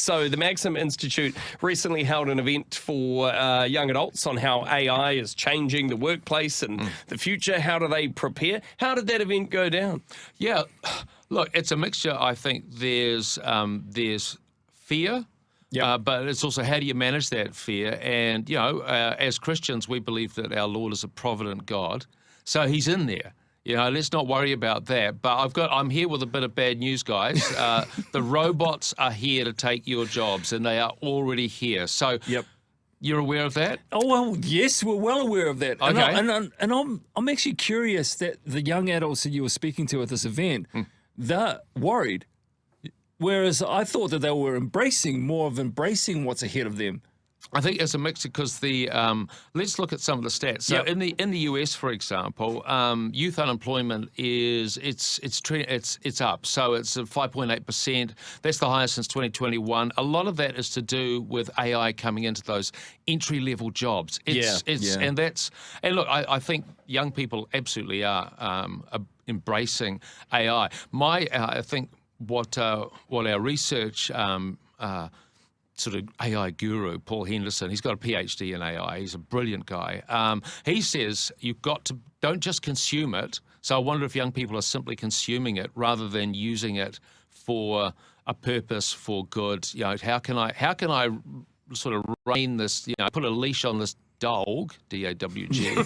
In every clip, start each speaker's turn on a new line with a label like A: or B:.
A: So the Maxim Institute recently held an event for young adults on how AI is changing the workplace and the future. How do they prepare? How did that event go down?
B: Yeah, look, it's a mixture. I think there's fear, but it's also how do you manage that fear? And, as Christians, we believe that our Lord is a provident God. So he's in there. Let's not worry about that. But I'm here with a bit of bad news, guys. The robots are here to take your jobs, and they are already here. So you're aware of that?
C: Oh, well, yes, we're well aware of that.
B: Okay.
C: And I'm actually curious that the young adults that you were speaking to at this event, they're worried. Whereas I thought that they were more of embracing what's ahead of them.
B: I think it's a mixture because let's look at some of the stats. So in the US, for example, youth unemployment it's up. So it's 5.8%. That's the highest since 2021. A lot of that is to do with AI coming into those entry-level jobs. And look, I think young people absolutely are embracing AI. I think what our research sort of AI guru, Paul Henderson, he's got a PhD in AI. He's a brilliant guy. He says don't just consume it. So I wonder if young people are simply consuming it rather than using it for a purpose for good. How can I sort of rein this, put a leash on this dog, D-A-W-G,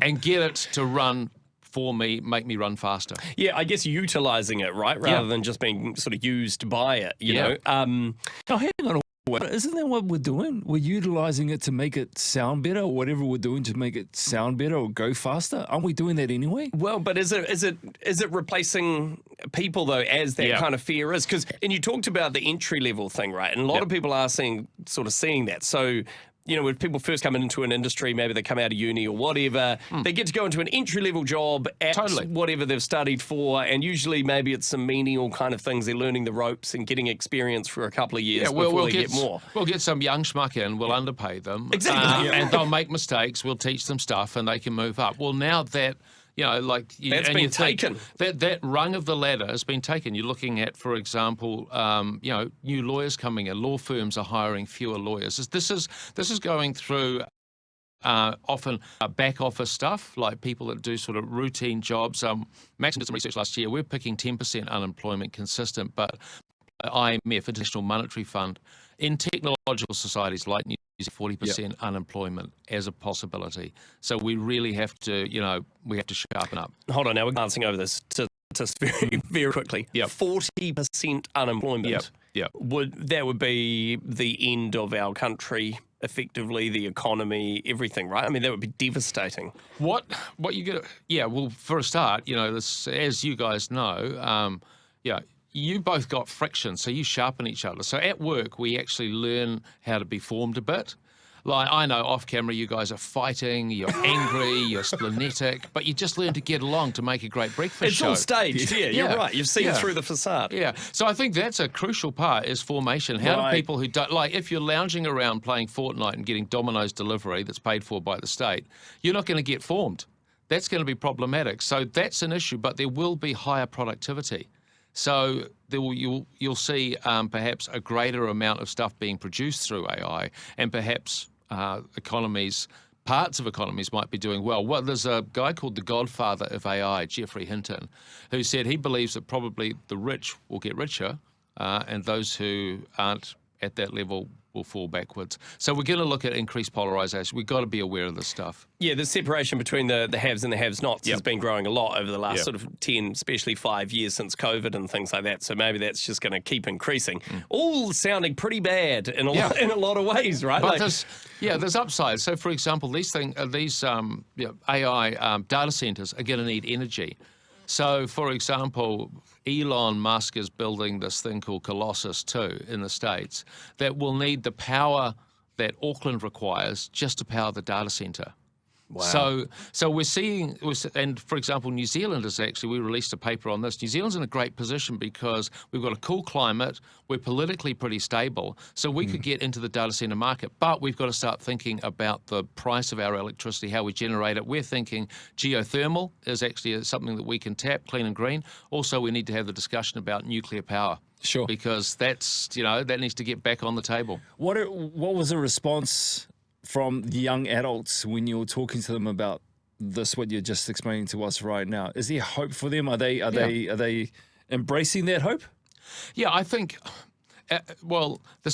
B: and get it to run for me, make me run faster.
A: Yeah, I guess utilising it, right, rather than just being sort of used by it, you know.
C: Now, hang on a minute. Isn't that what we're doing? We're utilising it to make it sound better, or whatever we're doing to make it sound better or go faster. Aren't we doing that anyway?
A: Well, but is it replacing people, though, as that kind of fear is? And you talked about the entry-level thing, right? And a lot of people are seeing that. So, when people first come into an industry, maybe they come out of uni or whatever, they get to go into an entry-level job at whatever they've studied for, and usually maybe it's some menial kind of things. They're learning the ropes and getting experience for a couple of years before they get more.
B: We'll get some young schmuck in, we'll underpay them.
A: Exactly.
B: And they'll make mistakes, we'll teach them stuff, and they can move up. Well, now that...
A: that's been taken.
B: That rung of the ladder has been taken. You're looking at, for example, new lawyers coming in. Law firms are hiring fewer lawyers. This is going through often back office stuff, like people that do sort of routine jobs. Maxim did some research last year. We're picking 10% unemployment consistent, but IMF, International Monetary Fund, in technological societies like New Zealand, 40% unemployment as a possibility. So we really have to, we have to sharpen up.
A: Hold on, now we're glancing over this to very, very quickly. 40% unemployment. That would be the end of our country, effectively, the economy, everything, right? I mean, that would be devastating.
B: What you get? Yeah, well, for a start, this, as you guys know, you both got friction, so you sharpen each other. So at work, we actually learn how to be formed a bit. Like, I know off camera you guys are fighting, you're angry, you're splenetic, but you just learn to get along to make a great breakfast show.
A: It's all staged, you're right. You've seen through the facade.
B: Yeah, so I think that's a crucial part is formation. How do people who don't, like if you're lounging around playing Fortnite and getting Domino's delivery that's paid for by the state, you're not going to get formed. That's going to be problematic. So that's an issue, but there will be higher productivity. So you'll see perhaps a greater amount of stuff being produced through AI, and perhaps parts of economies might be doing well. Well, there's a guy called the godfather of AI, Geoffrey Hinton, who said he believes that probably the rich will get richer and those who aren't at that level will fall backwards. So we're going to look at increased polarisation. We've got to be aware of this stuff.
A: Yeah, the separation between the haves and the have-nots has been growing a lot over the last sort of 10, especially 5 years since COVID and things like that. So maybe that's just going to keep increasing. All sounding pretty bad in a lot of ways, right?
B: But there's upsides. So, for example, these AI data centres are going to need energy. So, for example, Elon Musk is building this thing called Colossus 2 in the States that will need the power that Auckland requires just to power the data centre. Wow. So we're seeing, and for example, New Zealand is actually, we released a paper on this. New Zealand's in a great position because we've got a cool climate, we're politically pretty stable, so we could get into the data center market, but we've got to start thinking about the price of our electricity, how we generate it. We're thinking geothermal is actually something that we can tap, clean and green. Also, we need to have the discussion about nuclear power.
C: Sure.
B: Because that's, that needs to get back on the table.
C: What was the response from the young adults when you were talking to them about this, what you're just explaining to us right now? Is there hope for them? Are they embracing that hope?
B: Yeah, I think, well, the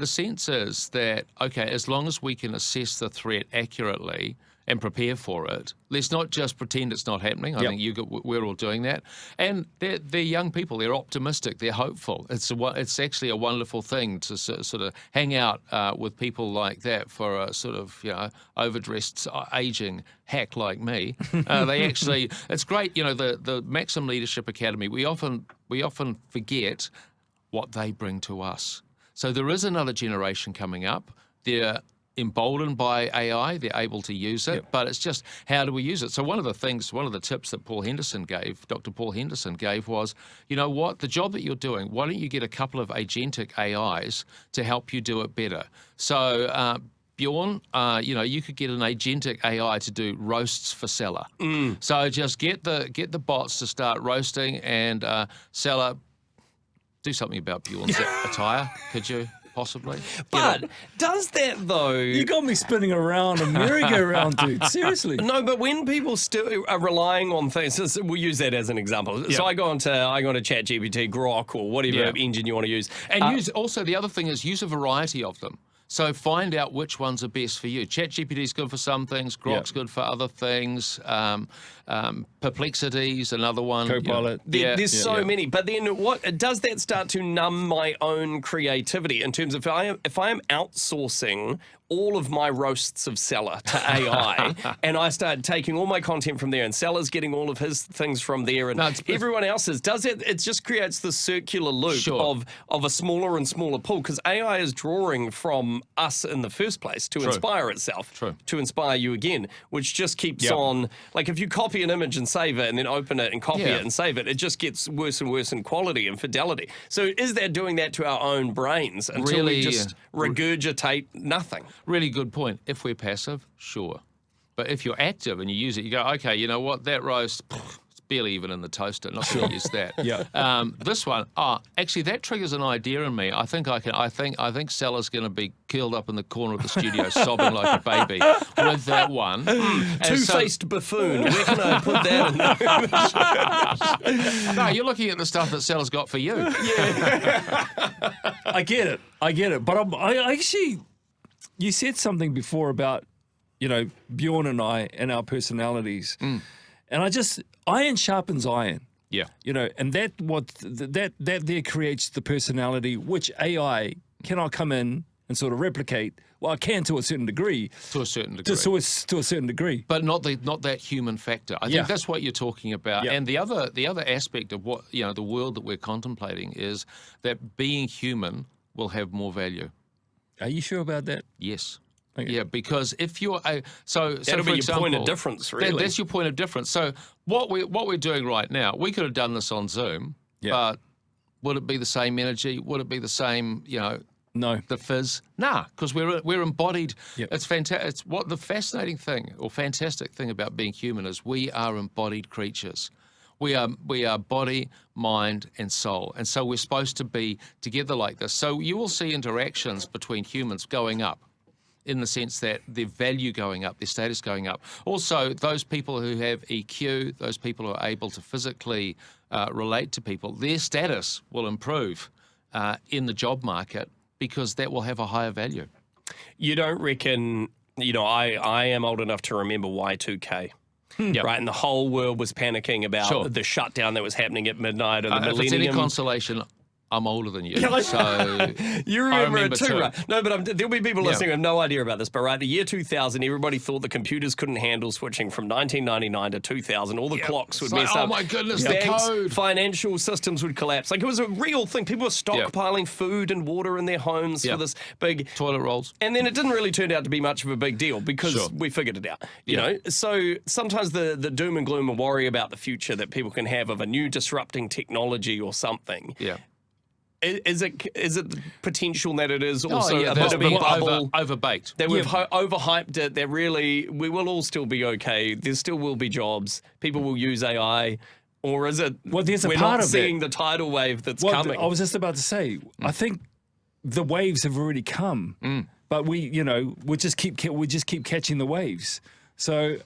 B: sense is that, okay, as long as we can assess the threat accurately and prepare for it, let's not just pretend it's not happening. I think we're all doing that. And they're young people. They're optimistic. They're hopeful. It's actually a wonderful thing to sort of hang out with people like that for a sort of, overdressed, aging hack like me. They actually, it's great. The Maxim Leadership Academy, we often forget what they bring to us. So there is another generation coming up. They're emboldened by AI, they're able to use it, but it's just how do we use it? So one of the tips that Dr. Paul Henderson gave was, you know what, the job that you're doing, why don't you get a couple of agentic AIs to help you do it better? So Bjorn, you could get an agentic AI to do roasts for Sela. So just get the bots to start roasting, and Sela, do something about Bjorn's attire, could you? Possibly.
A: But does that, though...
C: You got me spinning around a merry-go-round, dude. Seriously.
A: No, but when people still are relying on things, we'll use that as an example. So I go on to ChatGPT, Grok, or whatever engine you want to use.
B: And also, the other thing is use a variety of them. So find out which ones are best for you. ChatGPT is good for some things. Grok's good for other things. Perplexity is another one.
C: Copilot.
A: There's so many. But then what does that start to numb my own creativity in terms of if I am outsourcing all of my roasts of Sela to AI and I start taking all my content from there and Sela's getting all of his things from there and everyone else's, it just creates this circular loop of a smaller and smaller pool, because AI is drawing from us in the first place to inspire itself, to inspire you again, which just keeps on. Like if you copy an image and save it and then open it and copy it and save it, it just gets worse and worse in quality and fidelity. So is that doing that to our own brains until we just regurgitate nothing?
B: Really good point. If we're passive, sure. But if you're active and you use it, you go, okay, you know what, that roast, it's barely even in the toaster, not going to use that. This one, actually that triggers an idea in me. I think Sela's going to be curled up in the corner of the studio sobbing like a baby with that one.
A: Two-faced buffoon. Where can I put that in?
B: No, you're looking at the stuff that Sela's got for you.
C: I get it. But I actually... You said something before about, Bjorn and I and our personalities. And iron sharpens iron.
B: Yeah.
C: And that there creates the personality which AI cannot come in and sort of replicate. Well, it can to a certain degree.
B: To a certain degree.
C: To a certain degree.
B: But not that human factor. I think that's what you're talking about. And the other aspect of what, the world that we're contemplating is that being human will have more value.
C: Are you sure about that?
B: Yes.
C: Okay.
B: Yeah, because if you're
A: that'll be your point of difference, really.
B: That's your point of difference. So what we're doing right now, we could have done this on Zoom, but would it be the same energy? Would it be the same,
C: no,
B: the fizz? Nah, because we're embodied. It's fantastic. It's what the fascinating thing or fantastic thing about being human is we are embodied creatures. We are body, mind, and soul. And so we're supposed to be together like this. So you will see interactions between humans going up in the sense that their value going up, their status going up. Also, those people who have EQ, those people who are able to physically relate to people, their status will improve in the job market because that will have a higher value.
A: You don't reckon, I am old enough to remember Y2K. Right, and the whole world was panicking about the shutdown that was happening at midnight and the millennium.
B: If it's any consolation, I'm older than you, so
A: You remember it
B: remember
A: too,
B: too.
A: right? No, but there'll be people listening who have no idea about this. But right, the year 2000, everybody thought the computers couldn't handle switching from 1999 to 2000. All the clocks would
B: It's like,
A: mess up.
B: oh my goodness, the
A: Banks,
B: code.
A: financial systems would collapse. Like it was a real thing. People were stockpiling food and water in their homes for this big
B: Toilet rolls.
A: And then it didn't really turn out to be much of a big deal because we figured it out. You know, so sometimes the doom and gloom and worry about the future that people can have of a new disrupting technology or something.
B: Yeah.
A: Is it the potential that it is also a bit
B: that's
A: of a
B: been
A: bubble?
B: overbaked.
A: That we've overhyped it. That really, we will all still be okay. There still will be jobs. People will use AI. Or is it
C: there's a
A: we're
C: part
A: not
C: of
A: seeing the tidal wave that's
C: Well,
A: coming?
C: I was just about to say, I think the waves have already come, but we just keep catching the waves. So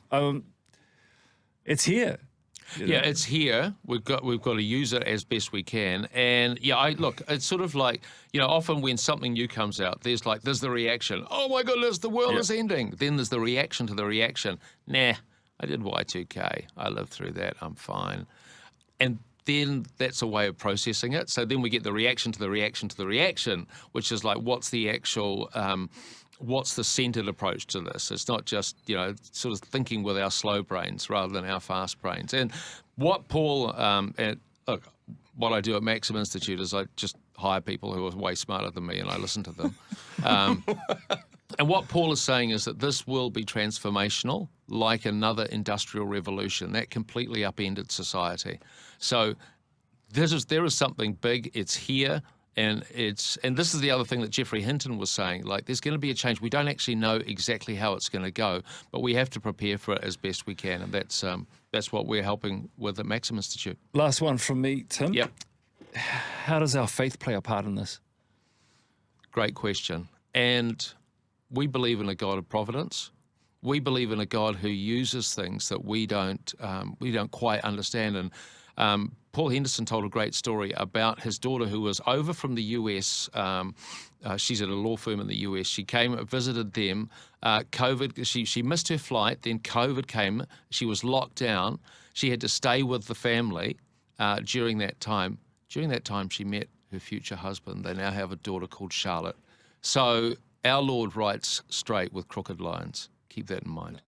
C: it's here.
B: Yeah, it's here. We've got to use it as best we can. And look, it's sort of like, often when something new comes out, there's the reaction. Oh my goodness, the world is ending. Then there's the reaction to the reaction. Nah, I did Y2K. I lived through that. I'm fine. And then that's a way of processing it. So then we get the reaction to the reaction to the reaction, which is like, what's the actual, what's the centered approach to this? It's not just, sort of thinking with our slow brains rather than our fast brains. And what Paul, look, what I do at Maxim Institute is I just hire people who are way smarter than me and I listen to them. And what Paul is saying is that this will be transformational, like another industrial revolution that completely upended society. So there is something big. It's here. And this is the other thing that Geoffrey Hinton was saying, like there's going to be a change. We don't actually know exactly how it's going to go, but we have to prepare for it as best we can. And that's what we're helping with at Maxim Institute.
C: Last one from me, Tim.
B: Yep.
C: How does our faith play a part in this?
B: Great question. And we believe in a God of providence. We believe in a God who uses things that we don't quite understand. And Paul Henderson told a great story about his daughter who was over from the US. She's at a law firm in the US. She came, visited them. COVID, she missed her flight. Then COVID came. She was locked down. She had to stay with the family during that time. During that time, she met her future husband. They now have a daughter called Charlotte. So our Lord writes straight with crooked lines. Keep that in mind.